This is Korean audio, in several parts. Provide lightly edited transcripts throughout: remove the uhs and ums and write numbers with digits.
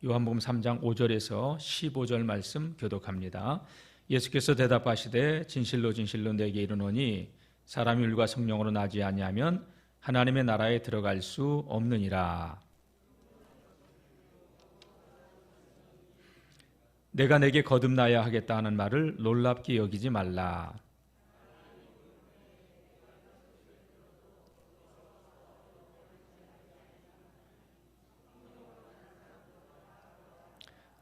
요한복음 3장 5절에서 15절 말씀 교독합니다. 예수께서 대답하시되 진실로 진실로 내게 이르노니 사람이 율과 성령으로 나지 아니하면 하나님의 나라에 들어갈 수 없느니라. 내가 내게 거듭나야 하겠다 하는 말을 놀랍게 여기지 말라.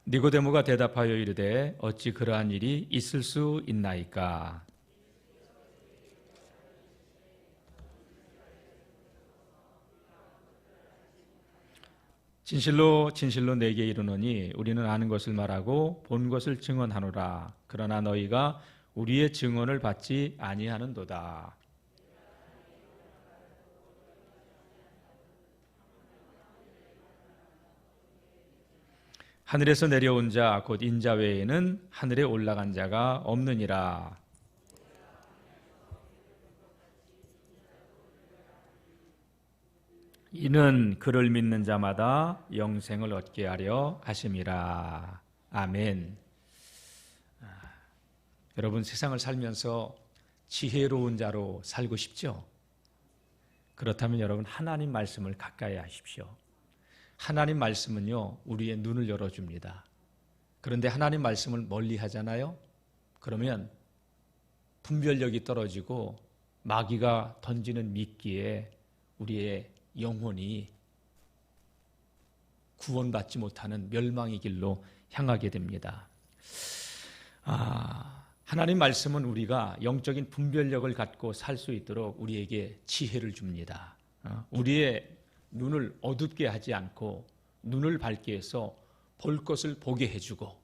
니고데모가 대답하여 이르되 어찌 그러한 일이 있을 수 있나이까. 진실로 진실로 내게 이르노니 우리는 아는 것을 말하고 본 것을 증언하노라. 그러나 너희가 우리의 증언을 받지 아니하는도다. 하늘에서 내려온 자 곧 인자 외에는 하늘에 올라간 자가 없느니라. 이는 그를 믿는 자마다 영생을 얻게 하려 하심이라. 아멘. 여러분, 세상을 살면서 지혜로운 자로 살고 싶죠? 그렇다면 여러분, 하나님 말씀을 가까이 하십시오. 하나님 말씀은요, 우리의 눈을 열어줍니다. 그런데 하나님 말씀을 멀리 하잖아요? 그러면 분별력이 떨어지고 마귀가 던지는 미끼에 우리의 영혼이 구원받지 못하는 멸망의 길로 향하게 됩니다. 하나님 말씀은 우리가 영적인 분별력을 갖고 살 수 있도록 우리에게 지혜를 줍니다. 우리의 눈을 어둡게 하지 않고 눈을 밝게 해서 볼 것을 보게 해주고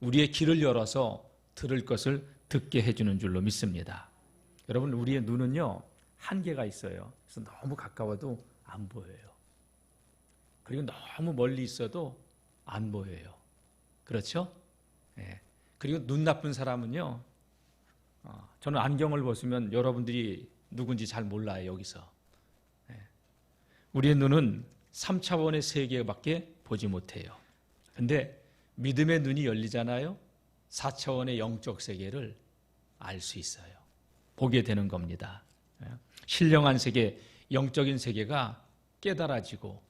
우리의 귀를 열어서 들을 것을 듣게 해주는 줄로 믿습니다. 여러분, 우리의 눈은요, 한계가 있어요. 그래서 너무 가까워도 안 보여요. 그리고 너무 멀리 있어도 안 보여요. 그렇죠? 네. 그리고 눈 나쁜 사람은요, 저는 안경을 벗으면 여러분들이 누군지 잘 몰라요, 여기서. 우리의 눈은 3차원의 세계밖에 보지 못해요. 근데 믿음의 눈이 열리잖아요. 4차원의 영적 세계를 알 수 있어요. 보게 되는 겁니다. 신령한 세계, 영적인 세계가 깨달아지고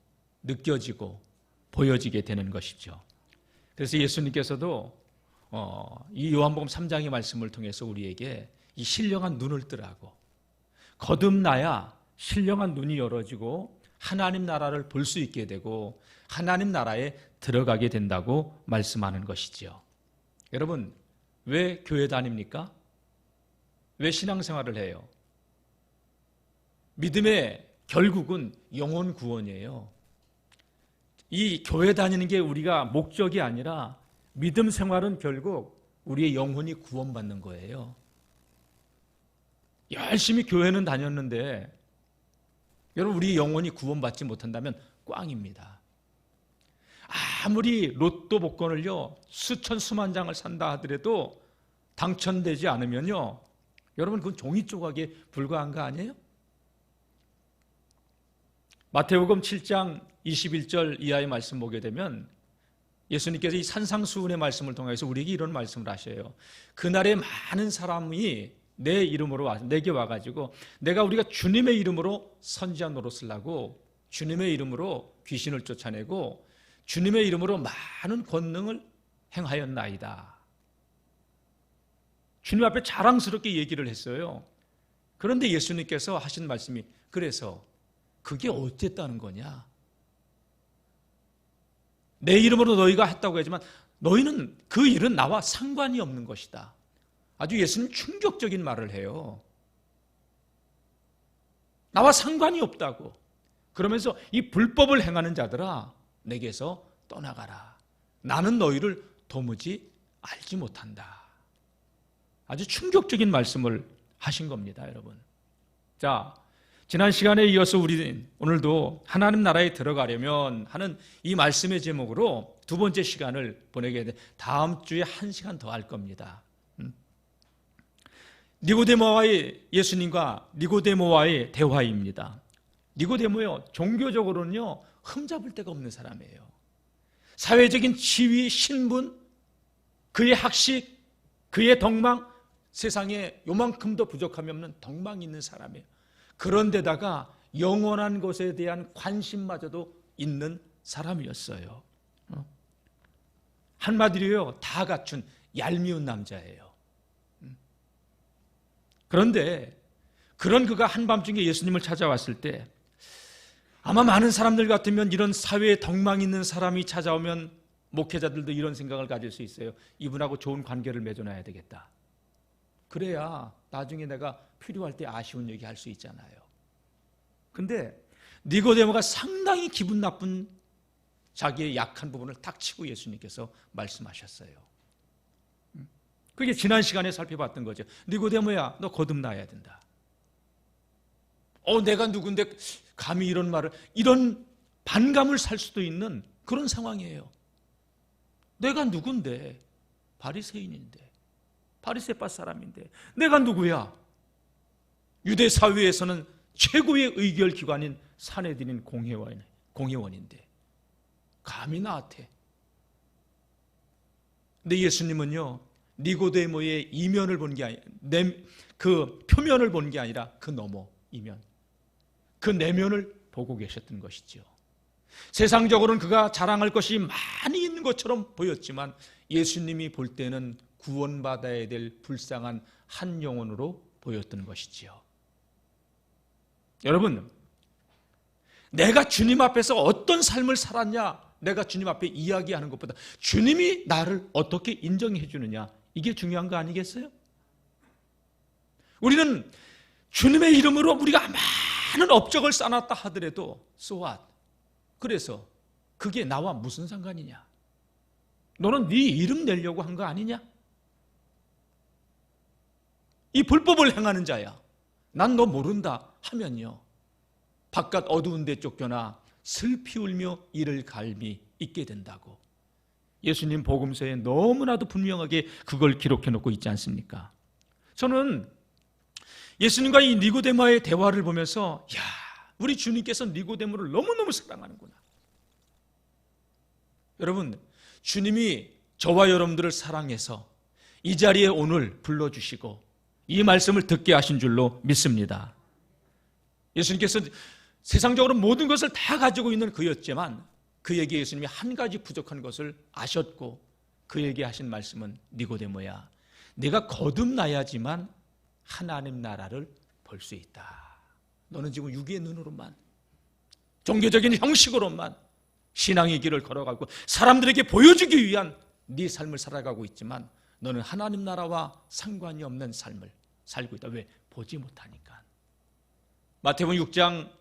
느껴지고 보여지게 되는 것이죠. 그래서 예수님께서도 이 요한복음 3장의 말씀을 통해서 우리에게 이 신령한 눈을 뜨라고, 거듭나야 신령한 눈이 열어지고 하나님 나라를 볼 수 있게 되고 하나님 나라에 들어가게 된다고 말씀하는 것이지요. 여러분, 왜 교회 다닙니까? 왜 신앙생활을 해요? 믿음의 결국은 영혼 구원이에요. 이 교회 다니는 게 우리가 목적이 아니라 믿음 생활은 결국 우리의 영혼이 구원받는 거예요. 열심히 교회는 다녔는데 여러분, 우리 영혼이 구원받지 못한다면 꽝입니다. 아무리 로또 복권을요, 수천 수만 장을 산다 하더라도 당첨되지 않으면요, 여러분, 그건 종이 조각에 불과한 거 아니에요? 마태복음 7장 21절 이하의 말씀 보게 되면 예수님께서 이 산상수훈의 말씀을 통해서 우리에게 이런 말씀을 하셔요. 그날에 많은 사람이 내 이름으로 내게 와가지고 우리가 주님의 이름으로 선지자 노릇을 하고 주님의 이름으로 귀신을 쫓아내고 주님의 이름으로 많은 권능을 행하였나이다. 주님 앞에 자랑스럽게 얘기를 했어요. 그런데 예수님께서 하신 말씀이, 그래서 그게 어땠다는 거냐? 내 이름으로 너희가 했다고 하지만 너희는 그 일은 나와 상관이 없는 것이다. 아주 예수님 충격적인 말을 해요. 나와 상관이 없다고. 그러면서 이 불법을 행하는 자들아, 내게서 떠나가라. 나는 너희를 도무지 알지 못한다. 아주 충격적인 말씀을 하신 겁니다, 여러분. 자, 지난 시간에 이어서 우리는 오늘도 하나님 나라에 들어가려면 하는 이 말씀의 제목으로 두 번째 시간을 보내게 돼. 다음 주에 1시간 더 할 겁니다. 예수님과 니고데모와의 대화입니다. 니고데모요, 종교적으로는요, 흠잡을 데가 없는 사람이에요. 사회적인 지위, 신분, 그의 학식, 그의 덕망, 세상에 요만큼도 부족함이 없는 덕망이 있는 사람이에요. 그런데다가 영원한 것에 대한 관심마저도 있는 사람이었어요. 한마디로요, 다 갖춘 얄미운 남자예요. 그런데 그런 그가 한밤중에 예수님을 찾아왔을 때 아마 많은 사람들 같으면 이런 사회에 덕망 있는 사람이 찾아오면 목회자들도 이런 생각을 가질 수 있어요. 이분하고 좋은 관계를 맺어놔야 되겠다. 그래야 나중에 내가 필요할 때 아쉬운 얘기 할 수 있잖아요. 근데 니고데모가 상당히 기분 나쁜 자기의 약한 부분을 탁 치고 예수님께서 말씀하셨어요. 그게 지난 시간에 살펴봤던 거죠. 니고데모야, 너 거듭나야 된다. 내가 누군데 감히 이런 말을, 이런 반감을 살 수도 있는 그런 상황이에요. 내가 누군데? 바리새인인데, 바리새파 사람인데 내가 누구야? 유대 사회에서는 최고의 의결 기관인 산헤드린 공회원인데 감히 나한테. 근데 예수님은요, 니고데모의 이면을 본 게 아니라, 그 표면을 본 게 아니라 그 너머 이면, 그 내면을 보고 계셨던 것이죠. 세상적으로는 그가 자랑할 것이 많이 있는 것처럼 보였지만 예수님이 볼 때는 구원받아야 될 불쌍한 한 영혼으로 보였던 것이지요. 여러분, 내가 주님 앞에서 어떤 삶을 살았냐, 내가 주님 앞에 이야기하는 것보다 주님이 나를 어떻게 인정해 주느냐, 이게 중요한 거 아니겠어요? 우리는 주님의 이름으로 우리가 많은 업적을 쌓았다 하더라도 so what? 그래서 그게 나와 무슨 상관이냐? 너는 네 이름 내려고 한 거 아니냐? 이 불법을 행하는 자야, 난 너 모른다 하면요, 바깥 어두운 데 쫓겨나 슬피 울며 이를 갈미 있게 된다고 예수님 복음서에 너무나도 분명하게 그걸 기록해 놓고 있지 않습니까? 저는 예수님과 이 니고데모의 대화를 보면서 우리 주님께서 니고데모를 너무너무 사랑하는구나. 여러분, 주님이 저와 여러분들을 사랑해서 이 자리에 오늘 불러주시고 이 말씀을 듣게 하신 줄로 믿습니다. 예수님께서 세상적으로 모든 것을 다 가지고 있는 그였지만 그에게 예수님이 한 가지 부족한 것을 아셨고 그에게 하신 말씀은 니고데모야, 네가 거듭나야지만 하나님 나라를 볼 수 있다. 너는 지금 육의 눈으로만, 종교적인 형식으로만 신앙의 길을 걸어가고 사람들에게 보여주기 위한 네 삶을 살아가고 있지만 너는 하나님 나라와 상관이 없는 삶을 살고 있다. 왜? 보지 못하니까. 마태복음 6장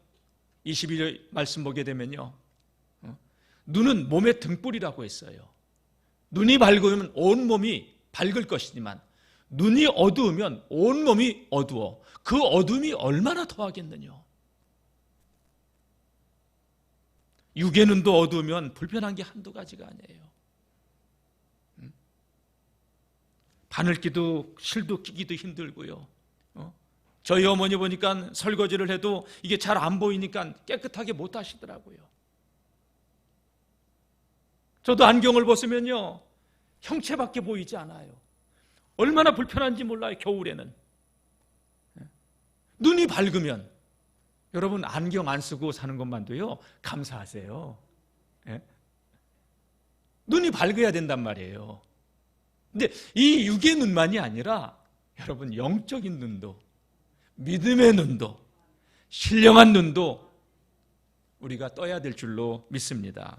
22절 말씀 보게 되면요, 눈은 몸의 등불이라고 했어요. 눈이 밝으면 온몸이 밝을 것이지만 눈이 어두우면 온몸이 어두워. 그 어둠이 얼마나 더하겠느냐. 육의 눈도 어두우면 불편한 게 한두 가지가 아니에요. 바늘기도 실도 끼기도 힘들고요. 저희 어머니 보니까 설거지를 해도 이게 잘 안 보이니까 깨끗하게 못 하시더라고요. 저도 안경을 벗으면요, 형체밖에 보이지 않아요. 얼마나 불편한지 몰라요, 겨울에는. 눈이 밝으면, 여러분 안경 안 쓰고 사는 것만도요, 감사하세요. 눈이 밝아야 된단 말이에요. 근데 이 육의 눈만이 아니라 여러분 영적인 눈도, 믿음의 눈도, 신령한 눈도 우리가 떠야 될 줄로 믿습니다.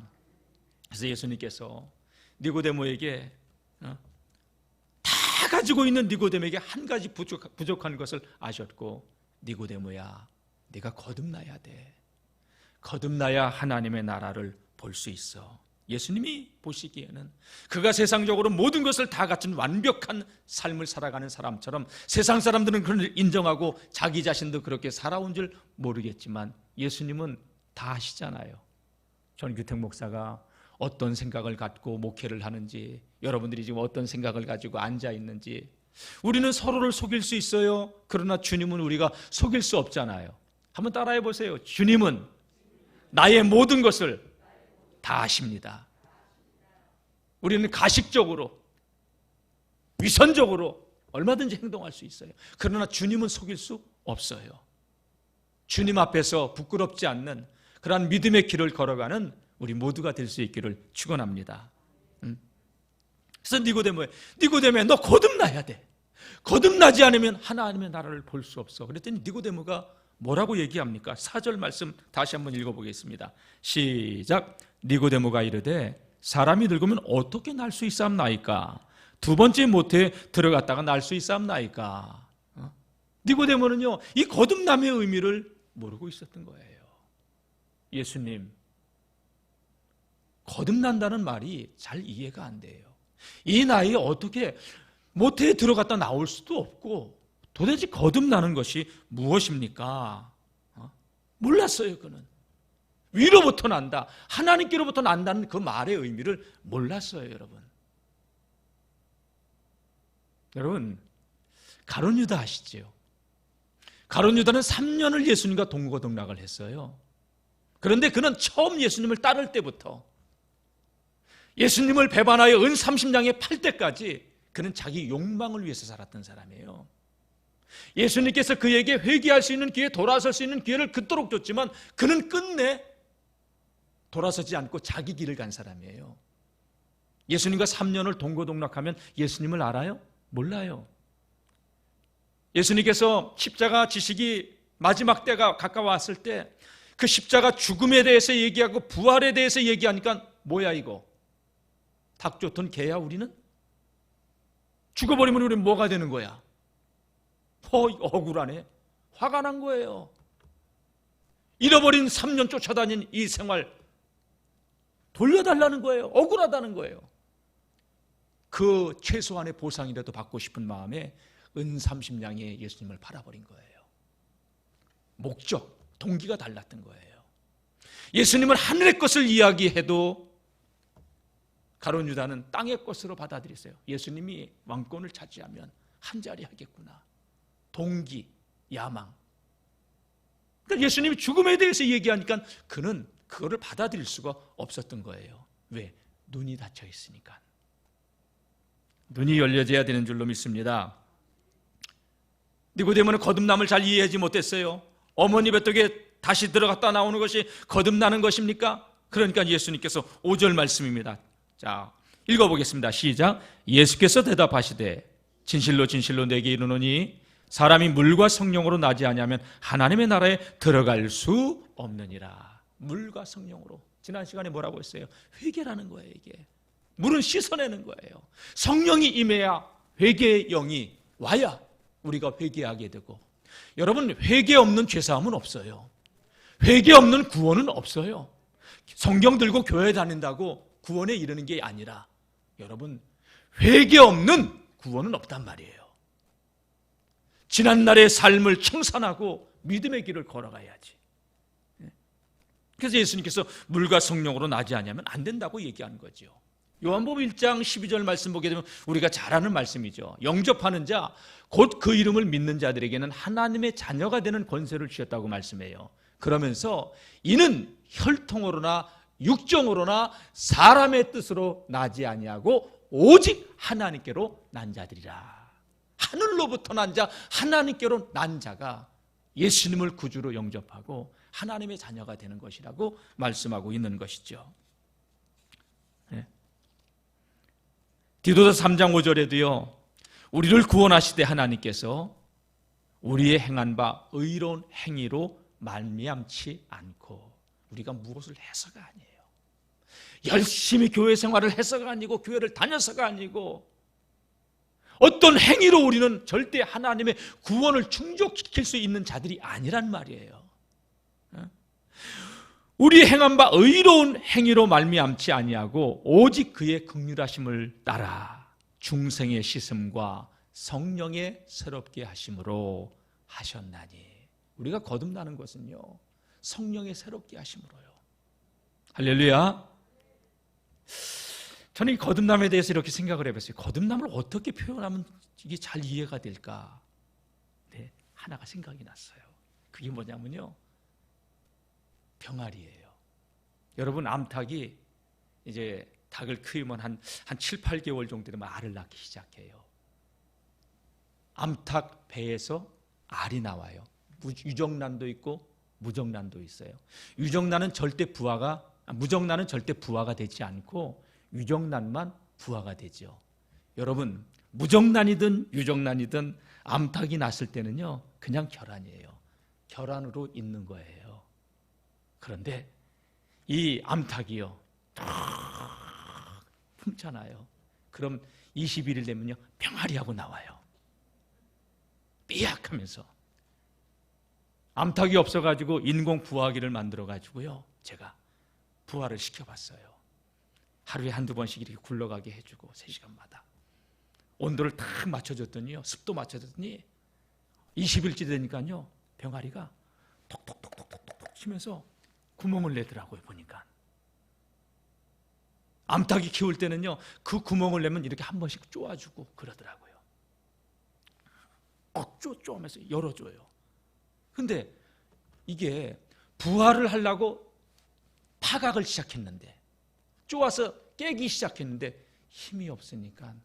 그래서 예수님께서 니고데모에게 다 가지고 있는 니고데모에게 한 가지 부족한 것을 아셨고, 니고데모야, 네가 거듭나야 돼. 거듭나야 하나님의 나라를 볼 수 있어. 예수님이 보시기에는 그가 세상적으로 모든 것을 다 갖춘 완벽한 삶을 살아가는 사람처럼 세상 사람들은 그걸 인정하고 자기 자신도 그렇게 살아온 줄 모르겠지만 예수님은 다 아시잖아요. 전규택 목사가 어떤 생각을 갖고 목회를 하는지, 여러분들이 지금 어떤 생각을 가지고 앉아 있는지, 우리는 서로를 속일 수 있어요. 그러나 주님은 우리가 속일 수 없잖아요. 한번 따라해 보세요. 주님은 나의 모든 것을 다 아십니다. 우리는 가식적으로, 위선적으로 얼마든지 행동할 수 있어요. 그러나 주님은 속일 수 없어요. 주님 앞에서 부끄럽지 않는 그러한 믿음의 길을 걸어가는 우리 모두가 될 수 있기를 축원합니다. 그래서 니고데모야 너 거듭나야 돼. 거듭나지 않으면 하나님의 나라를 볼 수 없어. 그랬더니 니고데모가 뭐라고 얘기합니까? 4절 말씀 다시 한번 읽어보겠습니다. 시작. 니고데모가 이르되 사람이 늙으면 어떻게 날 수 있사옵나이까? 두 번째 모태에 들어갔다가 날 수 있사옵나이까? 니고데모는요, 이 거듭남의 의미를 모르고 있었던 거예요. 예수님, 거듭난다는 말이 잘 이해가 안 돼요. 이 나이에 어떻게 모태에 들어갔다 나올 수도 없고 도대체 거듭나는 것이 무엇입니까? 몰랐어요. 그는 위로부터 난다, 하나님께로부터 난다는 그 말의 의미를 몰랐어요. 여러분 가룟 유다 아시죠? 가룟 유다는 3년을 예수님과 동거동락을 했어요. 그런데 그는 처음 예수님을 따를 때부터 예수님을 배반하여 은 30냥에 팔 때까지 그는 자기 욕망을 위해서 살았던 사람이에요. 예수님께서 그에게 회개할 수 있는 기회, 돌아설 수 있는 기회를 그토록 줬지만 그는 끝내 돌아서지 않고 자기 길을 간 사람이에요. 예수님과 3년을 동거동락하면 예수님을 알아요? 몰라요. 예수님께서 십자가 지시기 마지막 때가 가까워왔을 때 그 십자가 죽음에 대해서 얘기하고 부활에 대해서 얘기하니까 뭐야 이거? 닭 좋던 개야 우리는? 죽어버리면 우리는 뭐가 되는 거야? 억울하네. 화가 난 거예요. 잃어버린 3년 쫓아다닌 이 생활 돌려달라는 거예요. 억울하다는 거예요. 그 최소한의 보상이라도 받고 싶은 마음에 은 30냥에 예수님을 팔아버린 거예요. 목적, 동기가 달랐던 거예요. 예수님은 하늘의 것을 이야기해도 가룟 유다는 땅의 것으로 받아들였어요. 예수님이 왕권을 차지하면 한 자리 하겠구나. 동기, 야망. 그러니까 예수님이 죽음에 대해서 얘기하니까 그는 그거를 받아들일 수가 없었던 거예요. 왜? 눈이 닫혀 있으니까. 눈이 열려져야 되는 줄로 믿습니다. 니고데모는 거듭남을 잘 이해하지 못했어요. 어머니 뱃속에 다시 들어갔다 나오는 것이 거듭나는 것입니까? 그러니까 예수님께서 5절 말씀입니다. 자, 읽어보겠습니다. 시작. 예수께서 대답하시되 진실로 진실로 내게 이르노니 사람이 물과 성령으로 나지 아니하면 하나님의 나라에 들어갈 수 없느니라. 물과 성령으로. 지난 시간에 뭐라고 했어요? 회개라는 거예요. 이게 물은 씻어내는 거예요. 성령이 임해야 회개의 영이 와야 우리가 회개하게 되고, 여러분 회개 없는 죄사함은 없어요. 회개 없는 구원은 없어요. 성경 들고 교회 다닌다고 구원에 이르는 게 아니라 여러분 회개 없는 구원은 없단 말이에요. 지난날의 삶을 청산하고 믿음의 길을 걸어가야지. 그래서 예수님께서 물과 성령으로 나지 아니하면 안 된다고 얘기하는 거죠. 요한복음 1장 12절 말씀 보게 되면 우리가 잘 아는 말씀이죠. 영접하는 자, 곧 그 이름을 믿는 자들에게는 하나님의 자녀가 되는 권세를 주셨다고 말씀해요. 그러면서 이는 혈통으로나 육정으로나 사람의 뜻으로 나지 아니하고 오직 하나님께로 난 자들이라. 하늘로부터 난 자, 하나님께로 난 자가 예수님을 구주로 영접하고 하나님의 자녀가 되는 것이라고 말씀하고 있는 것이죠. 디도서 3장 5절에도요, 우리를 구원하시되 하나님께서 우리의 행한 바 의로운 행위로 말미암지 않고, 우리가 무엇을 해서가 아니에요. 열심히 교회 생활을 해서가 아니고 교회를 다녀서가 아니고 어떤 행위로 우리는 절대 하나님의 구원을 충족시킬 수 있는 자들이 아니란 말이에요. 우리 행한 바 의로운 행위로 말미암지 아니하고 오직 그의 긍휼하심을 따라 중생의 씻음과 성령의 새롭게 하심으로 하셨나니. 우리가 거듭나는 것은요, 성령의 새롭게 하심으로요. 할렐루야. 저는 이 거듭남에 대해서 이렇게 생각을 해봤어요. 거듭남을 어떻게 표현하면 이게 잘 이해가 될까? 네, 하나가 생각이 났어요. 그게 뭐냐면요, 병아리예요. 여러분 암탉이 이제 닭을 키우면 한 7, 8개월 정도 되면 알을 낳기 시작해요. 암탉 배에서 알이 나와요. 유정란도 있고 무정란도 있어요. 무정란은 절대 부화가 되지 않고 유정란만 부화가 되죠. 여러분, 무정란이든 유정란이든 암탉이 났을 때는요, 그냥 결란이에요. 결란으로 있는 거예요. 그런데 이 암탉이요, 탁 품잖아요. 그럼 21일 되면요, 병아리하고 나와요. 삐약하면서. 암탉이 없어가지고 인공 부화기를 만들어가지고요, 제가 부화를 시켜봤어요. 하루에 한두 번씩 이렇게 굴러가게 해주고 3시간마다 온도를 딱 맞춰줬더니요, 습도 맞춰줬더니 20일째 되니까요, 병아리가 톡톡톡톡톡톡 치면서 구멍을 내더라고요. 보니까 암탉이 키울 때는요, 그 구멍을 내면 이렇게 한 번씩 쪼아주고 그러더라고요. 쪼하면서 열어줘요. 근데 이게 부화를 하려고 파각을 시작했는데, 쪼아서 깨기 시작했는데 힘이 없으니까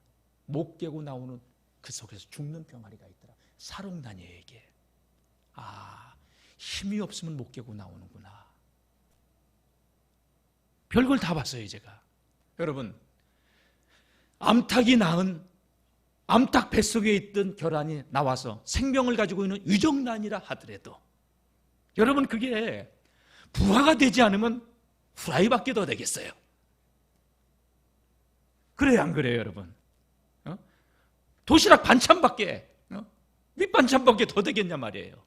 못 깨고 나오는, 그 속에서 죽는 병아리가 있더라. 사롱단이에요, 이게. 힘이 없으면 못 깨고 나오는구나. 별걸 다 봤어요, 제가. 여러분, 암탉이 낳은, 암탉 뱃속에 있던 결란이 나와서 생명을 가지고 있는 유정란이라 하더라도, 여러분, 그게 부화가 되지 않으면 후라이밖에 더 되겠어요? 그래요, 안 그래요, 여러분? 도시락 반찬밖에, 밑반찬밖에 더 되겠냐 말이에요.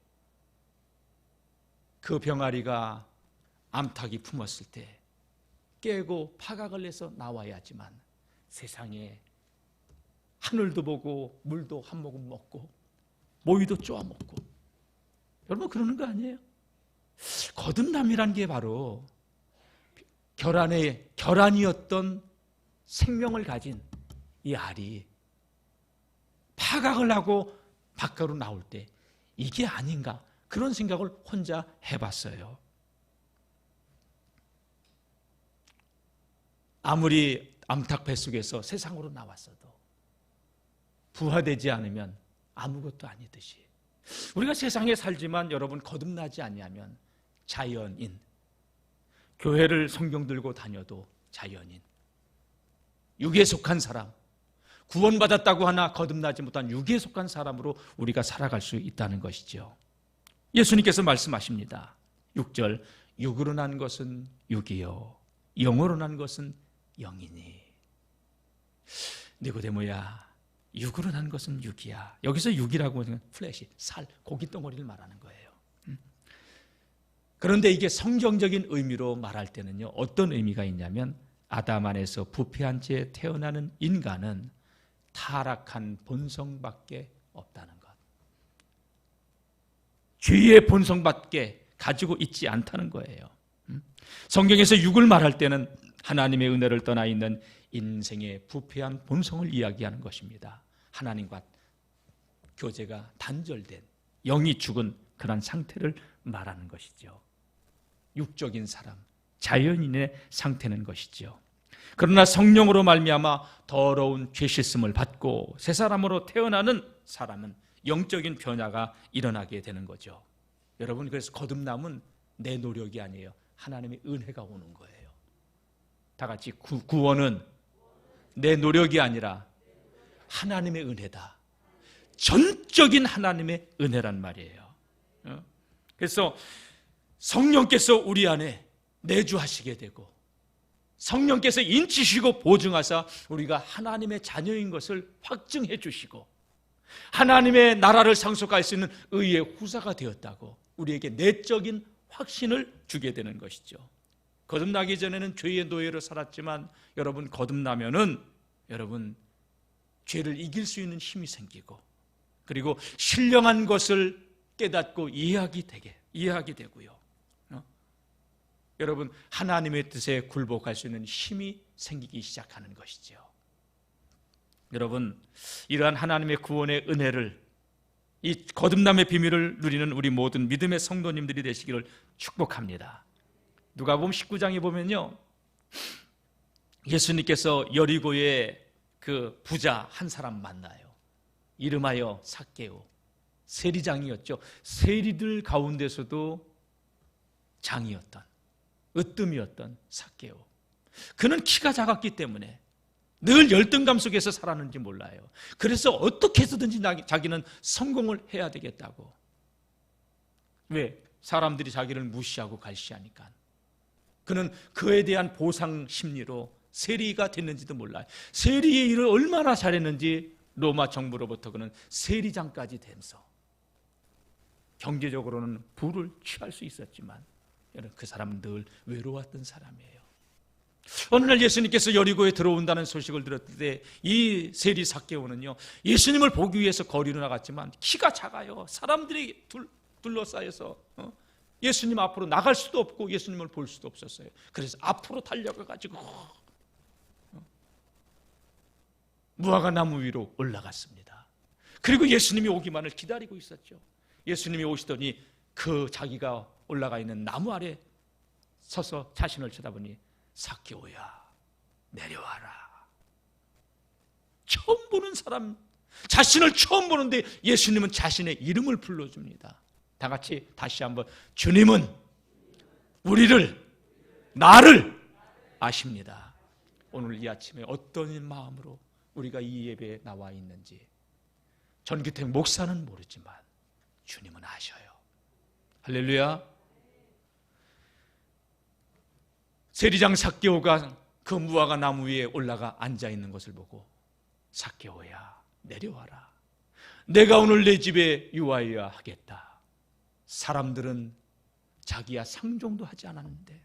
그 병아리가 암탉이 품었을 때 깨고 파각을 해서 나와야지만 세상에 하늘도 보고 물도 한 모금 먹고 모이도 쪼아 먹고, 여러분 그러는 거 아니에요? 거듭남이란 게 바로 결란이었던 생명을 가진 이 알이 파각을 하고 밖으로 나올 때 이게 아닌가, 그런 생각을 혼자 해봤어요. 아무리 암탉 뱃속에서 세상으로 나왔어도 부화되지 않으면 아무것도 아니듯이, 우리가 세상에 살지만 여러분 거듭나지 아니하면 자연인, 교회를 성경 들고 다녀도 자연인, 육에 속한 사람, 구원받았다고 하나 거듭나지 못한 육에 속한 사람으로 우리가 살아갈 수 있다는 것이죠. 예수님께서 말씀하십니다. 6절, 육으로 난 것은 육이요 영으로 난 것은 영이니. 니고데모야, 육으로 난 것은 육이야. 여기서 육이라고 하는 플래시, 살, 고깃덩어리를 말하는 거예요. 그런데 이게 성경적인 의미로 말할 때는요, 어떤 의미가 있냐면, 아담 안에서 부패한 채 태어나는 인간은 타락한 본성밖에 없다는 것, 죄의 본성밖에 가지고 있지 않다는 거예요. 성경에서 육을 말할 때는 하나님의 은혜를 떠나 있는 인생의 부패한 본성을 이야기하는 것입니다. 하나님과 교제가 단절된, 영이 죽은 그런 상태를 말하는 것이죠. 육적인 사람, 자연인의 상태는 것이죠. 그러나 성령으로 말미암아 더러운 죄 씻음을 받고 새 사람으로 태어나는 사람은 영적인 변화가 일어나게 되는 거죠. 여러분, 그래서 거듭남은 내 노력이 아니에요. 하나님의 은혜가 오는 거예요. 다 같이 구원은 내 노력이 아니라 하나님의 은혜다. 전적인 하나님의 은혜란 말이에요. 그래서 성령께서 우리 안에 내주하시게 되고, 성령께서 인치시고 보증하사 우리가 하나님의 자녀인 것을 확증해 주시고, 하나님의 나라를 상속할 수 있는 의의 후사가 되었다고 우리에게 내적인 확신을 주게 되는 것이죠. 거듭나기 전에는 죄의 노예로 살았지만, 여러분 거듭나면은 여러분 죄를 이길 수 있는 힘이 생기고, 그리고 신령한 것을 깨닫고 이해하게 되고요. 여러분 하나님의 뜻에 굴복할 수 있는 힘이 생기기 시작하는 것이죠. 여러분, 이러한 하나님의 구원의 은혜를, 이 거듭남의 비밀을 누리는 우리 모든 믿음의 성도님들이 되시기를 축복합니다. 누가복음 19장에 보면요, 예수님께서 여리고의 그 부자 한 사람 만나요. 이름하여 삭개오. 세리장이었죠. 세리들 가운데서도 장이었던, 으뜸이었던 삭개오. 그는 키가 작았기 때문에 늘 열등감 속에서 살았는지 몰라요. 그래서 어떻게 해서든지 자기는 성공을 해야 되겠다고. 왜? 사람들이 자기를 무시하고 갈시하니까. 그는 그에 대한 보상 심리로 세리가 됐는지도 몰라요. 세리의 일을 얼마나 잘했는지 로마 정부로부터 그는 세리장까지 되면서 경제적으로는 부를 취할 수 있었지만 그 사람은 늘 외로웠던 사람이에요. 어느 날 예수님께서 여리고에 들어온다는 소식을 들었을 때 이 세리 삭개오는요, 예수님을 보기 위해서 거리로 나갔지만 키가 작아요. 사람들이 둘러싸여서 예수님 앞으로 나갈 수도 없고 예수님을 볼 수도 없었어요. 그래서 앞으로 달려가가지고 무화과 나무 위로 올라갔습니다. 그리고 예수님이 오기만을 기다리고 있었죠. 예수님이 오시더니 그 자기가 올라가 있는 나무 아래 서서 자신을 쳐다보니 삭개오야, 내려와라. 처음 보는 사람, 자신을 처음 보는데 예수님은 자신의 이름을 불러줍니다. 다 같이 다시 한번, 주님은 나를 아십니다. 오늘 이 아침에 어떤 마음으로 우리가 이 예배에 나와 있는지 전기택 목사는 모르지만 주님은 아셔요. 할렐루야. 세리장 삭개오가 그 무화과 나무 위에 올라가 앉아 있는 것을 보고, 삭개오야, 내려와라. 내가 오늘 내 집에 유하여야 하겠다. 사람들은 자기야 상종도 하지 않았는데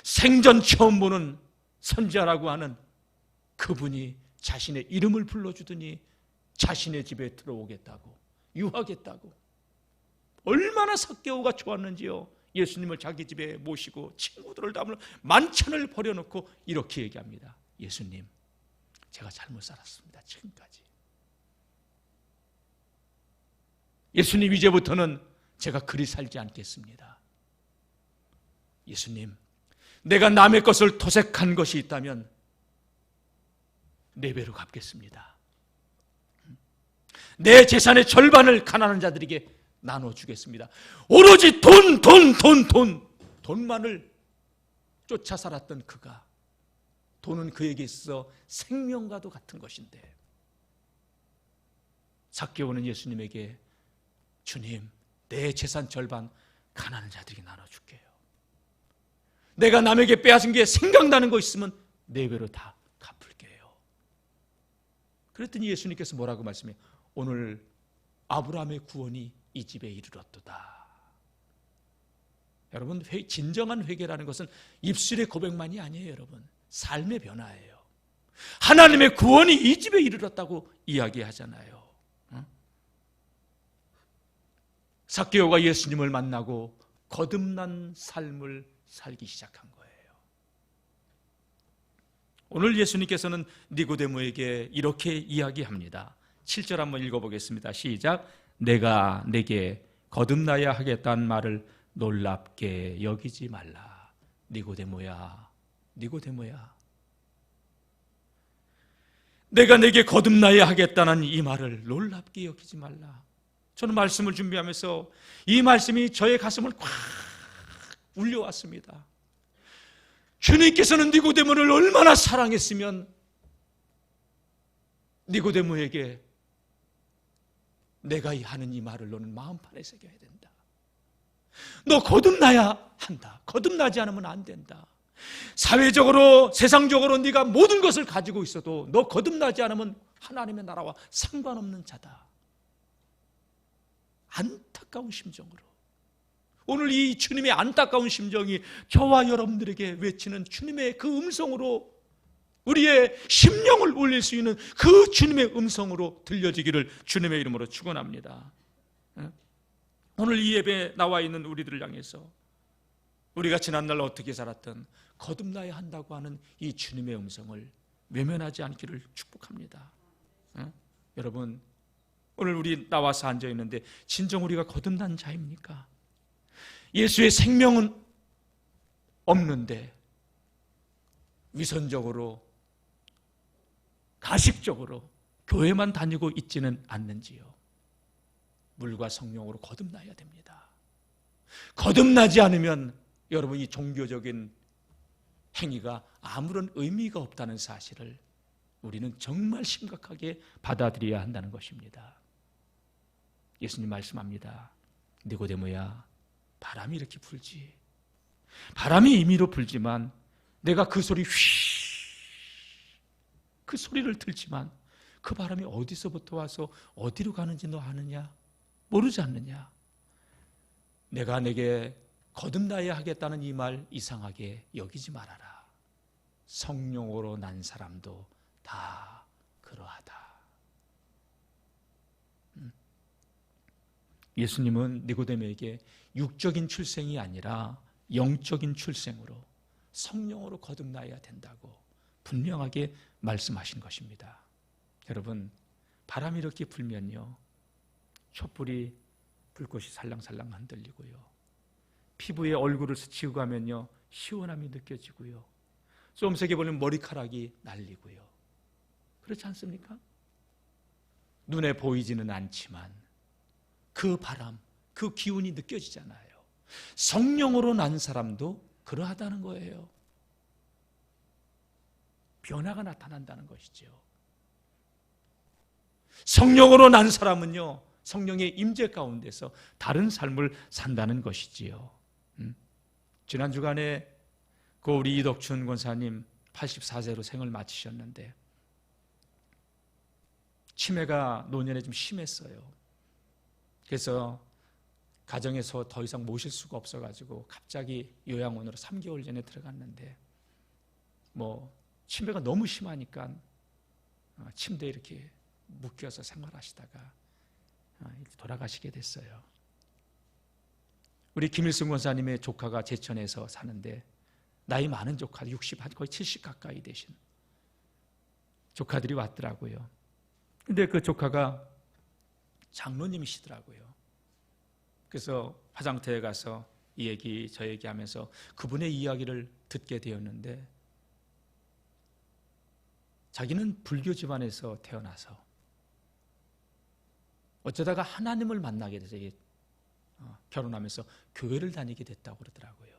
생전 처음 보는 선지자라고 하는 그분이 자신의 이름을 불러주더니 자신의 집에 들어오겠다고, 유하겠다고. 얼마나 삭개오가 좋았는지요. 예수님을 자기 집에 모시고 친구들을 담을 만찬을 벌여놓고 이렇게 얘기합니다. 예수님, 제가 잘못 살았습니다. 지금까지. 예수님, 이제부터는 제가 그리 살지 않겠습니다. 예수님, 내가 남의 것을 토색한 것이 있다면 4배로 갚겠습니다. 내 재산의 절반을 가난한 자들에게 나눠주겠습니다. 오로지 돈만을 쫓아 살았던 그가, 돈은 그에게 있어 생명과도 같은 것인데, 삭개오는 예수님에게, 주님, 내 재산 절반 가난한 자들에게 나눠줄게요. 내가 남에게 빼앗은 게 생각나는 거 있으면 4배로 다 갚을게요. 그랬더니 예수님께서 뭐라고 말씀해요? 오늘 아브라함의 구원이 이 집에 이르렀도다. 여러분, 진정한 회개라는 것은 입술의 고백만이 아니에요. 여러분, 삶의 변화예요. 하나님의 구원이 이 집에 이르렀다고 이야기하잖아요. 삭개오가 예수님을 만나고 거듭난 삶을 살기 시작한 거예요. 오늘 예수님께서는 니고데모에게 이렇게 이야기합니다. 7절 한번 읽어보겠습니다. 시작. 내가 내게 거듭나야 하겠다는 말을 놀랍게 여기지 말라. 니고데모야, 내가 내게 거듭나야 하겠다는 이 말을 놀랍게 여기지 말라. 저는 말씀을 준비하면서 이 말씀이 저의 가슴을 꽉 울려왔습니다. 주님께서는 니고데모를 얼마나 사랑했으면 니고데모에게 내가 하는 이 말을 너는 마음판에 새겨야 된다. 너 거듭나야 한다. 거듭나지 않으면 안 된다. 사회적으로, 세상적으로 네가 모든 것을 가지고 있어도 너 거듭나지 않으면 하나님의 나라와 상관없는 자다. 안타까운 심정으로, 오늘 이 주님의 안타까운 심정이 저와 여러분들에게 외치는 주님의 그 음성으로, 우리의 심령을 울릴 수 있는 그 주님의 음성으로 들려지기를 주님의 이름으로 축원합니다. 오늘 이 예배에 나와 있는 우리들을 향해서 우리가 지난날 어떻게 살았든 거듭나야 한다고 하는 이 주님의 음성을 외면하지 않기를 축복합니다. 여러분, 오늘 우리 나와서 앉아있는데 진정 우리가 거듭난 자입니까? 예수의 생명은 없는데 위선적으로, 가식적으로 교회만 다니고 있지는 않는지요. 물과 성령으로 거듭나야 됩니다. 거듭나지 않으면 여러분 이 종교적인 행위가 아무런 의미가 없다는 사실을 우리는 정말 심각하게 받아들여야 한다는 것입니다. 예수님 말씀합니다. 니고데모야, 바람이 이렇게 불지. 바람이 임의로 불지만 내가 그 소리 그 소리를 들지만 그 바람이 어디서부터 와서 어디로 가는지 너 아느냐? 모르지 않느냐? 내가 내게 거듭나야 하겠다는 이 말 이상하게 여기지 말아라. 성령으로 난 사람도 다 그러하다. 예수님은 니고데모에게 육적인 출생이 아니라 영적인 출생으로 성령으로 거듭나야 된다고 분명하게 말씀하신 것입니다. 여러분, 바람이 이렇게 불면요, 촛불이 불꽃이 살랑살랑 흔들리고요, 피부에 얼굴을 스치고 가면요 시원함이 느껴지고요, 쏨색에 보면 머리카락이 날리고요. 그렇지 않습니까? 눈에 보이지는 않지만 그 바람, 그 기운이 느껴지잖아요. 성령으로 난 사람도 그러하다는 거예요. 변화가 나타난다는 것이죠. 성령으로 난 사람은요, 성령의 임재 가운데서 다른 삶을 산다는 것이지요. 지난 주간에 그 우리 이덕춘 권사님 84세로 생을 마치셨는데 치매가 노년에 좀 심했어요. 그래서 가정에서 더 이상 모실 수가 없어가지고 갑자기 요양원으로 3개월 전에 들어갔는데 치매가 너무 심하니까 침대에 이렇게 묶여서 생활하시다가 돌아가시게 됐어요. 우리 김일승 권사님의 조카가 제천에서 사는데 나이 많은 조카, 60, 거의 70 가까이 되신 조카들이 왔더라고요. 근데 그 조카가 장로님이시더라고요. 그래서 화장터에 가서 이 얘기 저 얘기 하면서 그분의 이야기를 듣게 되었는데, 자기는 불교 집안에서 태어나서 어쩌다가 하나님을 만나게 돼서 결혼하면서 교회를 다니게 됐다고 그러더라고요.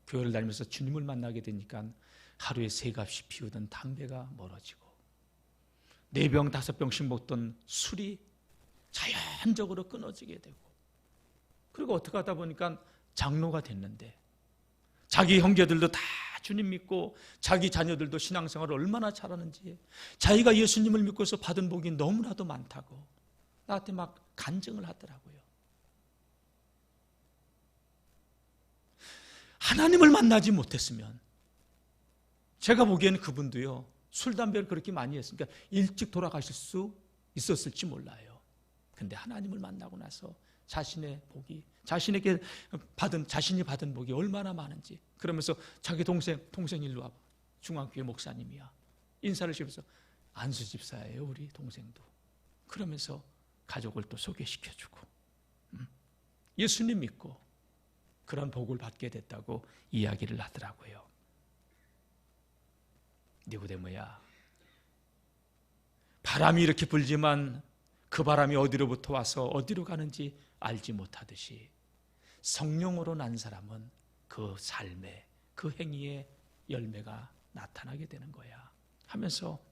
교회를 다니면서 주님을 만나게 되니까 하루에 3값이 피우던 담배가 멀어지고 4병 5병씩 먹던 술이 자연적으로 끊어지게 되고, 그리고 어떻게 하다 보니까 장로가 됐는데 자기 형제들도 다 주님 믿고 자기 자녀들도 신앙생활을 얼마나 잘하는지, 자기가 예수님을 믿고서 받은 복이 너무나도 많다고 나한테 막 간증을 하더라고요. 하나님을 만나지 못했으면, 제가 보기에는 그분도요 술, 담배를 그렇게 많이 했으니까 일찍 돌아가실 수 있었을지 몰라요. 근데 하나님을 만나고 나서 자신의 복이, 자신이 받은 복이 얼마나 많은지, 그러면서 자기 동생 일로 와봐, 중앙교회 목사님이야, 인사를 주면서 안수 집사예요 우리 동생도, 그러면서 가족을 또 소개시켜주고 예수님 믿고 그런 복을 받게 됐다고 이야기를 하더라고요. 니고데모야, 바람이 이렇게 불지만 그 바람이 어디로부터 와서 어디로 가는지 알지 못하듯이 성령으로 난 사람은 그 삶에, 그 행위에 열매가 나타나게 되는 거야 하면서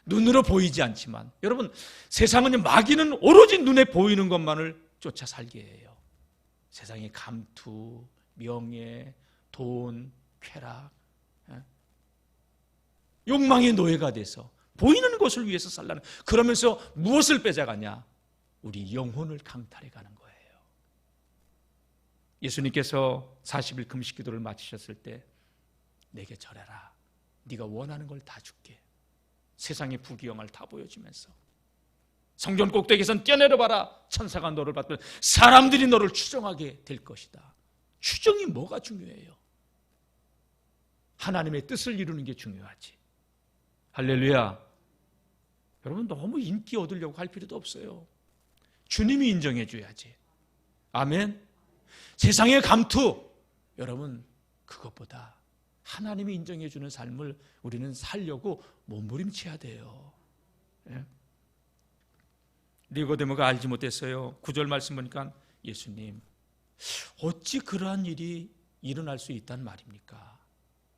눈으로 보이지 않지만, 여러분 세상은, 마귀는 오로지 눈에 보이는 것만을 쫓아 살게 해요. 세상의 감투, 명예, 돈, 쾌락, 욕망의 노예가 돼서 보이는 것을 위해서 살라는, 그러면서 무엇을 뺏어가냐? 우리 영혼을 강탈해 가는 거예요. 예수님께서 40일 금식 기도를 마치셨을 때 내게 절해라, 네가 원하는 걸 다 줄게, 세상의 부귀영화를 다 보여주면서 성전 꼭대기에선 뛰어내려봐라, 천사가 너를 받고 사람들이 너를 추종하게 될 것이다. 추종이 뭐가 중요해요? 하나님의 뜻을 이루는 게 중요하지. 할렐루야. 여러분, 너무 인기 얻으려고 할 필요도 없어요. 주님이 인정해 줘야지. 아멘. 세상의 감투, 여러분 그것보다 하나님이 인정해 주는 삶을 우리는 살려고 몸부림쳐야 돼요. 예? 니고데모가 알지 못했어요. 9절 말씀 보니까 예수님, 어찌 그러한 일이 일어날 수 있단 말입니까?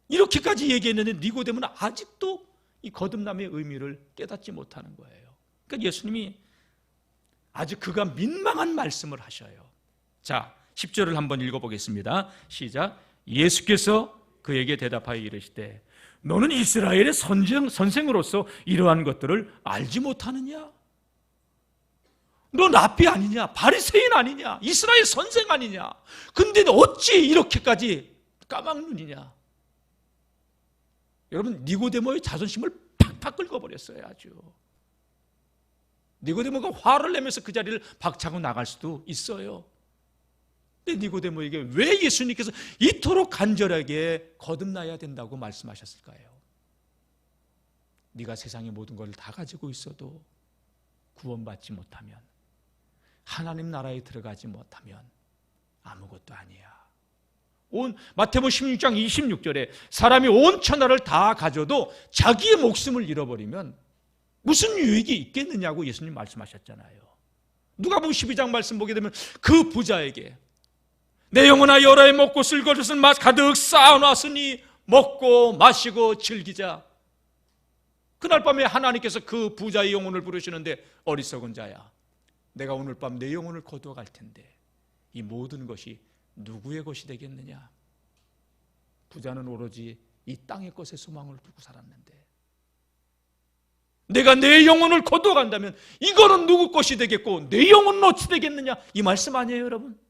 이렇게까지 얘기했는데 니고데모는 아직도 이 거듭남의 의미를 깨닫지 못하는 거예요. 그러니까 예수님이 아주 그가 민망한 말씀을 하셔요. 자, 10절을 한번 읽어보겠습니다. 시작. 예수께서 그에게 대답하여 이르시되 너는 이스라엘의 선생으로서 이러한 것들을 알지 못하느냐? 너 랍비 아니냐? 바리새인 아니냐? 이스라엘 선생 아니냐? 근데 어찌 이렇게까지 까막눈이냐? 여러분, 니고데모의 자존심을 팍팍 긁어버렸어요. 아주. 니고데모가 화를 내면서 그 자리를 박차고 나갈 수도 있어요. 근데 니고데모에게 왜 예수님께서 이토록 간절하게 거듭나야 된다고 말씀하셨을까요? 네가 세상의 모든 것을 다 가지고 있어도 구원받지 못하면, 하나님 나라에 들어가지 못하면 아무것도 아니야. 마태복음 16장 26절에 사람이 온 천하를 다 가져도 자기의 목숨을 잃어버리면 무슨 유익이 있겠느냐고 예수님 말씀하셨잖아요. 누가복음 12장 말씀 보게 되면 그 부자에게 내 영혼아 여러 해 먹고 쓸 것을 가득 쌓아놨으니 먹고 마시고 즐기자. 그날 밤에 하나님께서 그 부자의 영혼을 부르시는데 어리석은 자야, 내가 오늘 밤 내 영혼을 거두어갈 텐데 이 모든 것이 누구의 것이 되겠느냐? 부자는 오로지 이 땅의 것에 소망을 두고 살았는데 내가 내 영혼을 거두어간다면 이거는 누구 것이 되겠고 내 영혼은 어찌 되겠느냐? 이 말씀 아니에요, 여러분?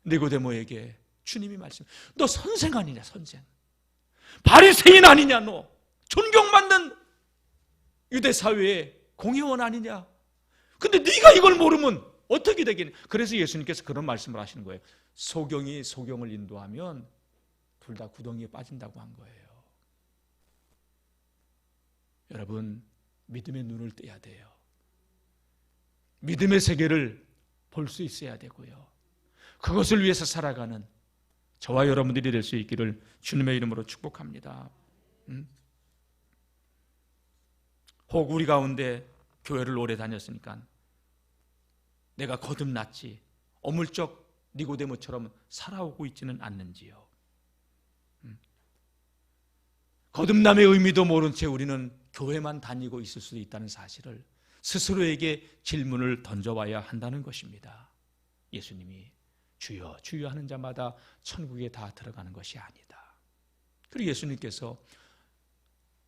니고데모에게 주님이 말씀, 너 선생 아니냐? 선생, 바리새인 아니냐? 너 존경받는 유대 사회의 공회원 아니냐? 근데 네가 이걸 모르면 어떻게 되겠냐? 그래서 예수님께서 그런 말씀을 하시는 거예요. 소경이 소경을 인도하면 둘 다 구덩이에 빠진다고 한 거예요. 여러분, 믿음의 눈을 떼야 돼요. 믿음의 세계를 볼 수 있어야 되고요. 그것을 위해서 살아가는 저와 여러분들이 될 수 있기를 주님의 이름으로 축복합니다. 혹 우리 가운데 교회를 오래 다녔으니까 내가 거듭났지, 어물쩍 니고데모처럼 살아오고 있지는 않는지요. 거듭남의 의미도 모른 채 우리는 교회만 다니고 있을 수도 있다는 사실을 스스로에게 질문을 던져봐야 한다는 것입니다. 예수님이 주여 주여 하는 자마다 천국에 다 들어가는 것이 아니다. 그리고 예수님께서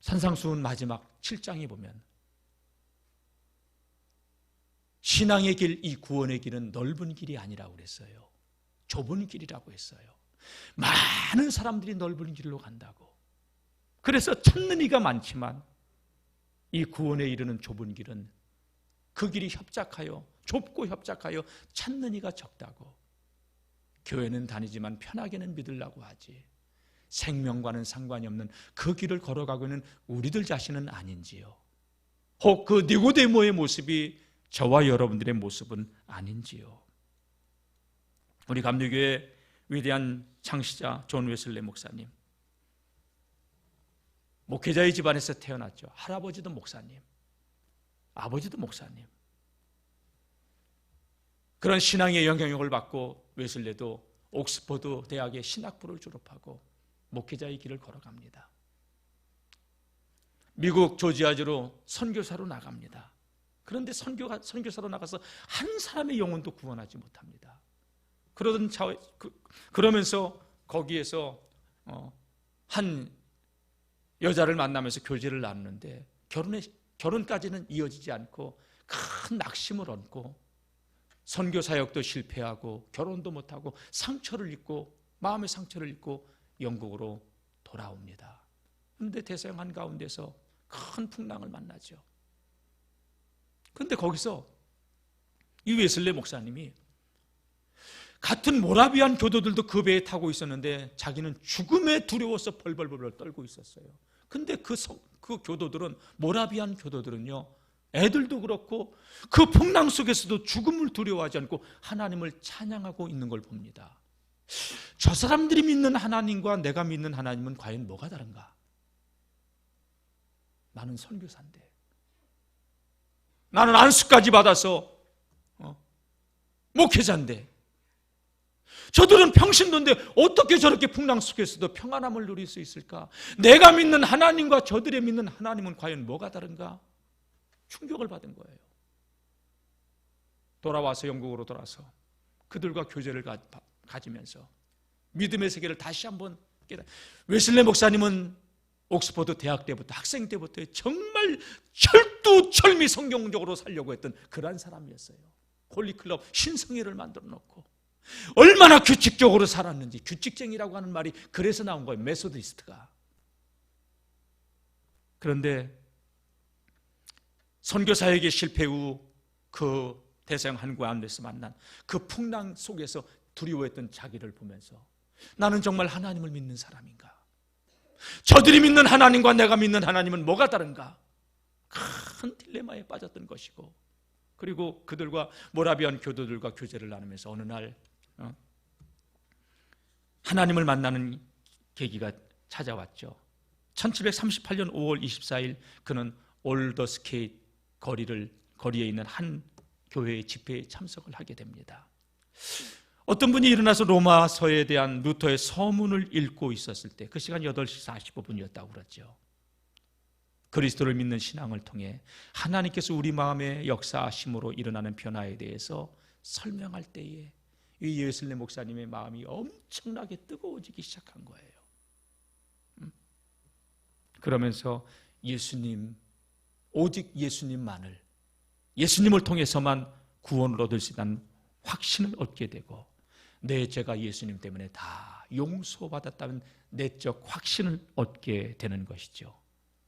산상수훈 마지막 7장에 보면 신앙의 길, 이 구원의 길은 넓은 길이 아니라고 그랬어요. 좁은 길이라고 했어요. 많은 사람들이 넓은 길로 간다고. 그래서 찾는 이가 많지만 이 구원에 이르는 좁은 길은 그 길이 협착하여, 좁고 협착하여 찾는 이가 적다고. 교회는 다니지만 편하게는 믿으려고 하지 생명과는 상관이 없는 그 길을 걸어가고 있는 우리들 자신은 아닌지요? 혹 그 니고데모의 모습이 저와 여러분들의 모습은 아닌지요? 우리 감리교회 위대한 창시자 존 웨슬리 목사님, 목회자의 집안에서 태어났죠. 할아버지도 목사님, 아버지도 목사님. 그런 신앙의 영향력을 받고 웨슬리도 옥스퍼드 대학의 신학부를 졸업하고 목회자의 길을 걸어갑니다. 미국 조지아주로 선교사로 나갑니다. 그런데 선교사로 나가서 한 사람의 영혼도 구원하지 못합니다. 그러면서 거기에서 한 여자를 만나면서 교제를 나누는데 결혼까지는 이어지지 않고 큰 낙심을 얻고 선교 사역도 실패하고 결혼도 못하고 상처를 입고 마음의 상처를 입고 영국으로 돌아옵니다. 그런데 대서양 한가운데서 큰 풍랑을 만나죠. 그런데 거기서 이 웨슬리 목사님이 같은 모라비안 교도들도 그 배에 타고 있었는데 자기는 죽음에 두려워서 벌벌벌 떨고 있었어요. 근데 그 교도들은, 모라비안 교도들은요, 애들도 그렇고 그 풍랑 속에서도 죽음을 두려워하지 않고 하나님을 찬양하고 있는 걸 봅니다. 저 사람들이 믿는 하나님과 내가 믿는 하나님은 과연 뭐가 다른가? 나는 선교사인데, 나는 안수까지 받아서 목회자인데, 저들은 평신도인데 어떻게 저렇게 풍랑 속에서도 평안함을 누릴 수 있을까? 내가 믿는 하나님과 저들의 믿는 하나님은 과연 뭐가 다른가? 충격을 받은 거예요. 돌아와서 영국으로 돌아서 그들과 교제를 가지면서 믿음의 세계를 다시 한번 깨달아. 웨슬리 목사님은 옥스퍼드 대학 때부터, 학생 때부터 정말 철두철미 성경적으로 살려고 했던 그러한 사람이었어요. 홀리클럽 신성회를 만들어 놓고 얼마나 규칙적으로 살았는지, 규칙쟁이라고 하는 말이 그래서 나온 거예요, 메소디스트가. 그런데 선교사에게 실패 후 그 대서양 항구 안에서 만난 그 풍랑 속에서 두려워했던 자기를 보면서 나는 정말 하나님을 믿는 사람인가? 저들이 믿는 하나님과 내가 믿는 하나님은 뭐가 다른가? 큰 딜레마에 빠졌던 것이고, 그리고 그들과 모라비안 교도들과 교제를 나누면서 어느 날 하나님을 만나는 계기가 찾아왔죠. 1738년 5월 24일 그는 올더스케이트 거리에 있는 한 교회의 집회에 참석을 하게 됩니다. 어떤 분이 일어나서 로마서에 대한 루터의 서문을 읽고 있었을 때 그 시간 8시 45분이었다고 그랬죠. 그리스도를 믿는 신앙을 통해 하나님께서 우리 마음의 역사하심으로 일어나는 변화에 대해서 설명할 때에 이 웨슬리 목사님의 마음이 엄청나게 뜨거워지기 시작한 거예요. 그러면서 예수님, 오직 예수님만을, 예수님을 통해서만 구원을 얻을 수 있다는 확신을 얻게 되고, 내 죄가 예수님 때문에 다 용서받았다는 내적 확신을 얻게 되는 것이죠.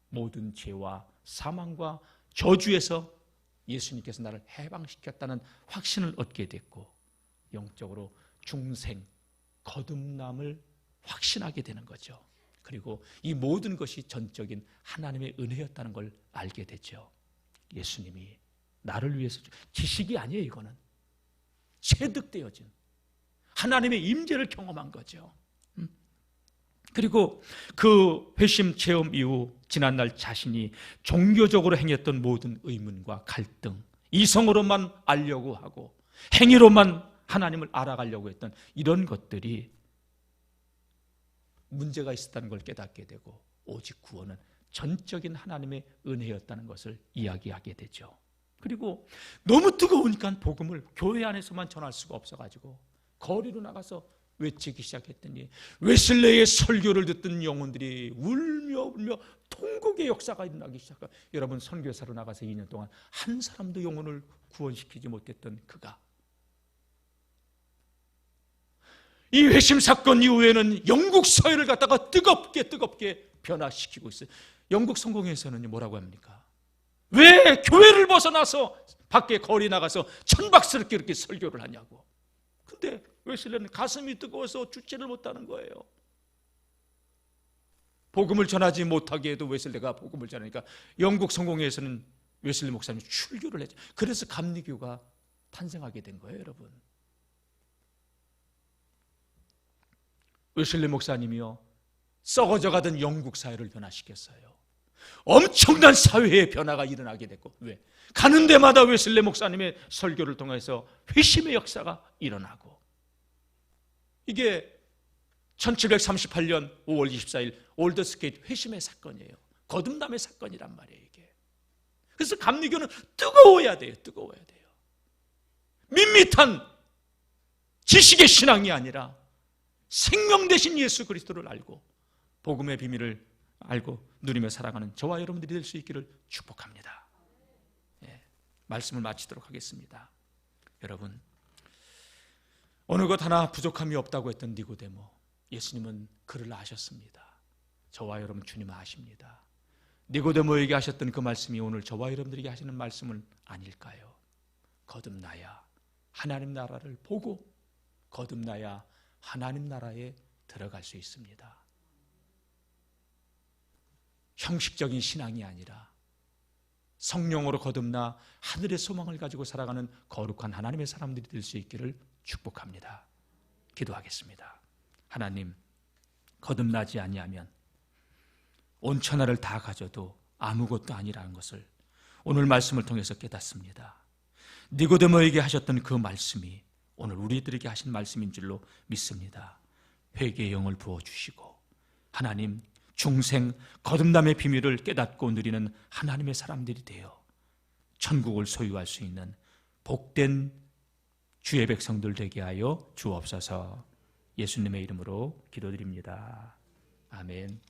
모든 죄와 사망과 저주에서 예수님께서 나를 해방시켰다는 확신을 얻게 됐고, 영적으로 중생, 거듭남을 확신하게 되는 거죠. 그리고 이 모든 것이 전적인 하나님의 은혜였다는 걸 알게 되죠. 예수님이 나를 위해서, 지식이 아니에요. 이거는 체득되어진 하나님의 임재를 경험한 거죠. 그리고 그 회심 체험 이후 지난날 자신이 종교적으로 행했던 모든 의문과 갈등, 이성으로만 알려고 하고 행위로만 하나님을 알아가려고 했던 이런 것들이 문제가 있었다는 걸 깨닫게 되고, 오직 구원은 전적인 하나님의 은혜였다는 것을 이야기하게 되죠. 그리고 너무 뜨거우니까 복음을 교회 안에서만 전할 수가 없어가지고 거리로 나가서 외치기 시작했더니 웨슬레의 설교를 듣던 영혼들이 울며 통곡의 역사가 일어나기 시작해요. 여러분, 선교사로 나가서 2년 동안 한 사람도 영혼을 구원시키지 못했던 그가 이 회심 사건 이후에는 영국 사회를 갖다가 뜨겁게 변화시키고 있어요. 영국 성공회에서는 뭐라고 합니까? 왜 교회를 벗어나서 밖에 거리 나가서 천박스럽게 이렇게 설교를 하냐고. 근데 웨슬레는 가슴이 뜨거워서 주체를 못하는 거예요. 복음을 전하지 못하게 해도 웨슬레가 복음을 전하니까 영국 성공회에서는 웨슬리 목사님이 출교를 했죠. 그래서 감리교가 탄생하게 된 거예요, 여러분. 웨슬리 목사님이요, 썩어져 가던 영국 사회를 변화시켰어요. 엄청난 사회의 변화가 일어나게 됐고, 왜? 가는 데마다 웨슬리 목사님의 설교를 통해서 회심의 역사가 일어나고, 이게 1738년 5월 24일 올더스케이트 회심의 사건이에요. 거듭남의 사건이란 말이에요, 이게. 그래서 감리교는 뜨거워야 돼요. 밋밋한 지식의 신앙이 아니라 생명 되신 예수 그리스도를 알고 복음의 비밀을 알고 누리며 살아가는 저와 여러분들이 될 수 있기를 축복합니다. 말씀을 마치도록 하겠습니다. 여러분, 어느 것 하나 부족함이 없다고 했던 니고데모, 예수님은 그를 아셨습니다. 저와 여러분 주님 아십니다. 니고데모에게 하셨던 그 말씀이 오늘 저와 여러분들에게 하시는 말씀은 아닐까요? 거듭나야 하나님 나라를 보고 거듭나야 하나님 나라에 들어갈 수 있습니다. 형식적인 신앙이 아니라 성령으로 거듭나 하늘의 소망을 가지고 살아가는 거룩한 하나님의 사람들이 될 수 있기를 축복합니다. 기도하겠습니다. 하나님, 거듭나지 아니하면 온 천하를 다 가져도 아무것도 아니라는 것을 오늘 말씀을 통해서 깨닫습니다. 니고데모에게 하셨던 그 말씀이 오늘 우리들에게 하신 말씀인 줄로 믿습니다. 회개의 영을 부어주시고 하나님 중생 거듭남의 비밀을 깨닫고 누리는 하나님의 사람들이 되어 천국을 소유할 수 있는 복된 주의 백성들 되게 하여 주옵소서. 예수님의 이름으로 기도드립니다. 아멘.